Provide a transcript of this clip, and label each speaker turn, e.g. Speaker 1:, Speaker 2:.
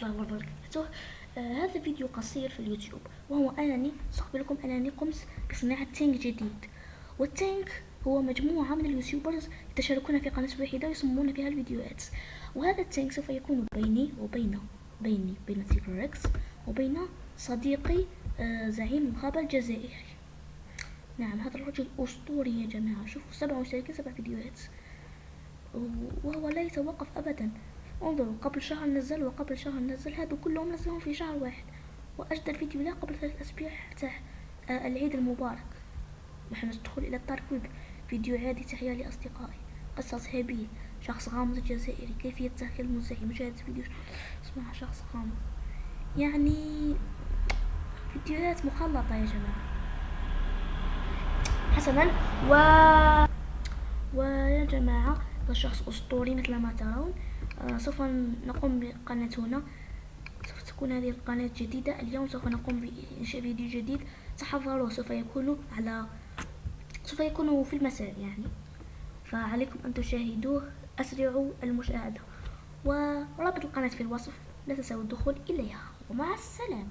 Speaker 1: الله وبركاته. هذا فيديو قصير في اليوتيوب، وهو أنني سأخبر لكم أنني قمت بصناعة تانك جديد. والتانك هو مجموعة من اليوتيوبرز يتشاركون في قناة واحدة ويصممون فيها الفيديوهات. وهذا التانك سوف يكون بين تيكريكس وبين صديقي زعيم المخابرة الجزائري. نعم، هذا الرجل أسطوري يا جماعة. شوفوا، 7 مشتركين 7 فيديوهات، وهو لا يتوقف أبدا. انظروا، قبل شهر نزل وقبل شهر نزل، هادو كلهم نزلهم في شهر واحد. وأجدى الفيديو له قبل 3 أسابيع تاع العيد المبارك. نحن ندخل إلى الدارك ويب. فيديو عادي، تحية لأصدقائي، قصة هابيل، شخص غامض الجزائري، كيفية تأكل المزاحي، مشاهدة فيديو اسمها شخص غامض. يعني فيديوهات مخلطة يا جماعة. حسنا، ويا جماعة، هذا الشخص أسطوري مثل ما ترون. سوف نقوم بقناة هنا. سوف تكون هذه القناة جديدة. اليوم سوف نقوم بإنشاء فيديو جديد. تحضروا، سوف يكون في المساء يعني، فعليكم أن تشاهدوه. أسرعوا المشاهدة، ورابط القناة في الوصف، لا تنسوا الدخول إليها. ومع السلامة.